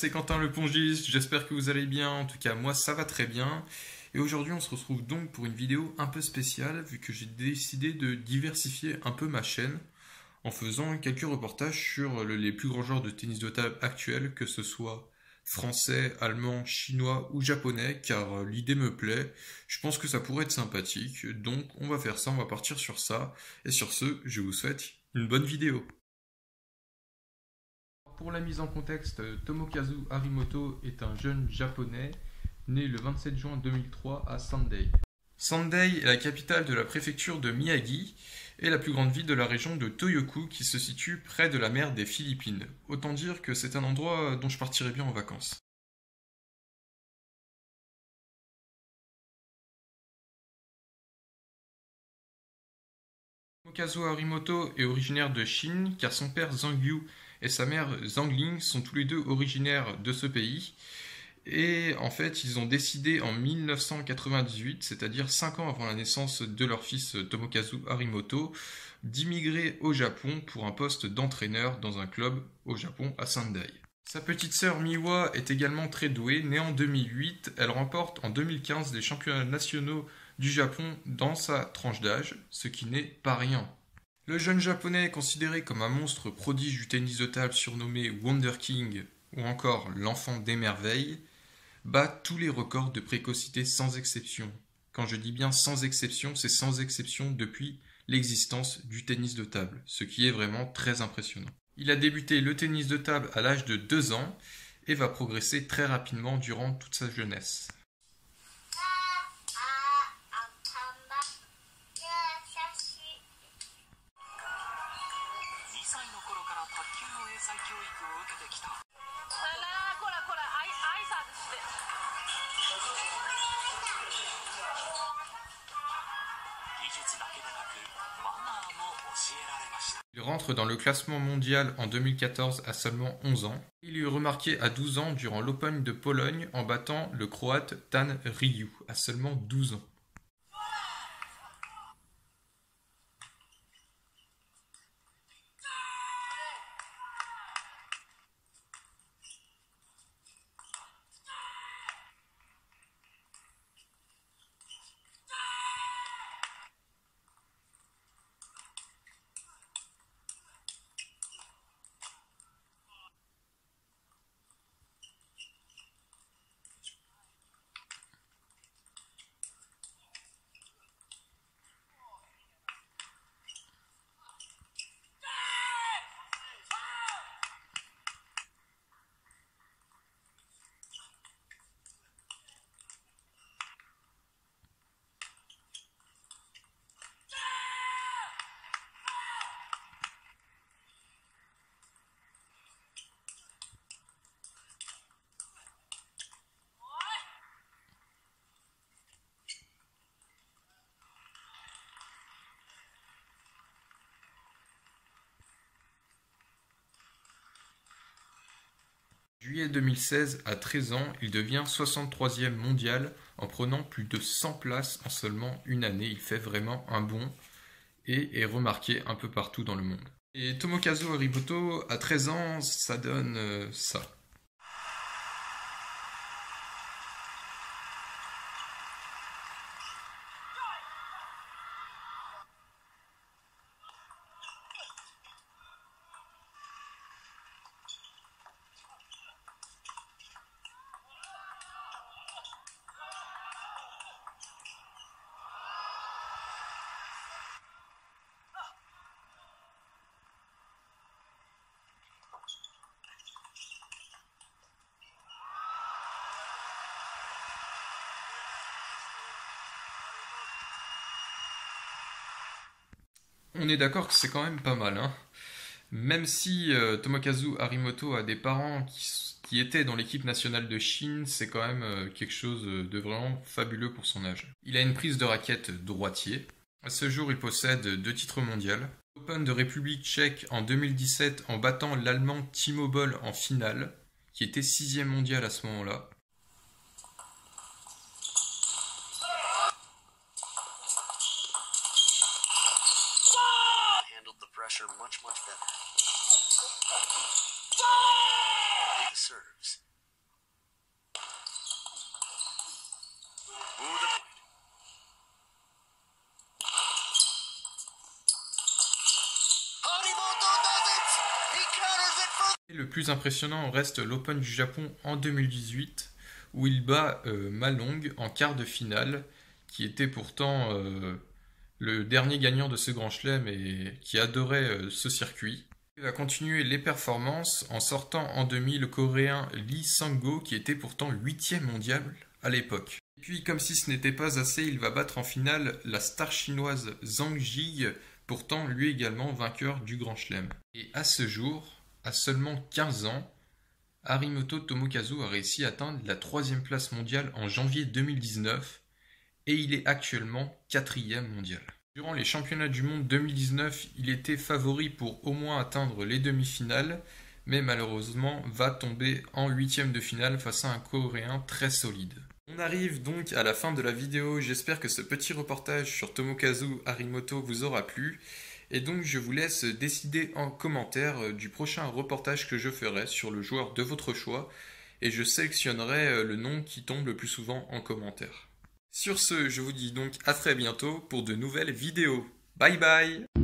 c'est Quentin le Pongiste, j'espère que vous allez bien, en tout cas moi ça va très bien. Et aujourd'hui on se retrouve donc pour une vidéo un peu spéciale vu que j'ai décidé de diversifier un peu ma chaîne en faisant quelques reportages sur les plus grands joueurs de tennis de table actuels, que ce soit français, allemand, chinois ou japonais, car l'idée me plaît, je pense que ça pourrait être sympathique, donc on va faire ça, on va partir sur ça, et sur ce, je vous souhaite une bonne vidéo. Pour la mise en contexte, Tomokazu Harimoto est un jeune japonais né le 27 juin 2003 à Sendai. Sendai est la capitale de la préfecture de Miyagi et la plus grande ville de la région de Toyoku qui se situe près de la mer des Philippines. Autant dire que c'est un endroit dont je partirais bien en vacances. Tomokazu Harimoto est originaire de Chine car son père Zhang Yu et sa mère Zhang Ling sont tous les deux originaires de ce pays. Et en fait, ils ont décidé en 1998, c'est-à-dire 5 ans avant la naissance de leur fils Tomokazu Harimoto, d'immigrer au Japon pour un poste d'entraîneur dans un club au Japon à Sendai. Sa petite sœur Miwa est également très douée. Née en 2008, elle remporte en 2015 les championnats nationaux du Japon dans sa tranche d'âge, ce qui n'est pas rien. Le jeune japonais est considéré comme un monstre prodige du tennis de table surnommé Wonder King ou encore l'enfant des merveilles, bat tous les records de précocité sans exception. Quand je dis bien sans exception, c'est sans exception depuis l'existence du tennis de table, ce qui est vraiment très impressionnant. Il a débuté le tennis de table à l'âge de 2 ans et va progresser très rapidement durant toute sa jeunesse. Il rentre dans le classement mondial en 2014 à seulement 11 ans. Il eut remarqué à 12 ans durant l'Open de Pologne en battant le croate Tan Ryu à seulement 12 ans. Juillet 2016, à 13 ans, il devient 63e mondial en prenant plus de 100 places en seulement une année. Il fait vraiment un bond et est remarqué un peu partout dans le monde. Et Tomokazu Harimoto, à 13 ans, ça donne ça. On est d'accord que c'est quand même pas mal, hein. Même si Tomokazu Harimoto a des parents qui étaient dans l'équipe nationale de Chine, c'est quand même quelque chose de vraiment fabuleux pour son âge. Il a une prise de raquette droitier. À ce jour, il possède 2 titres mondiaux. Open de République tchèque en 2017 en battant l'Allemand Timo Boll en finale, qui était 6e mondial à ce moment-là. Much better. The serves. Le plus impressionnant reste l'Open du Japon en 2018, où il bat Ma Long en quart de finale, qui était pourtant le dernier gagnant de ce grand chelem et qui adorait ce circuit. Il va continuer les performances en sortant en demi le coréen Lee Sang-go, qui était pourtant 8e mondial à l'époque. Et puis, comme si ce n'était pas assez, il va battre en finale la star chinoise Zhang Jie, pourtant lui également vainqueur du Grand Chelem. Et à ce jour, à seulement 15 ans, Harimoto Tomokazu a réussi à atteindre la 3e place mondiale en janvier 2019 et il est actuellement 4e mondial. Durant les championnats du monde 2019, il était favori pour au moins atteindre les demi-finales, mais malheureusement va tomber en 8e de finale face à un Coréen très solide. On arrive donc à la fin de la vidéo, j'espère que ce petit reportage sur Tomokazu Harimoto vous aura plu. Et donc je vous laisse décider en commentaire du prochain reportage que je ferai sur le joueur de votre choix et je sélectionnerai le nom qui tombe le plus souvent en commentaire. Sur ce, je vous dis donc à très bientôt pour de nouvelles vidéos. Bye bye!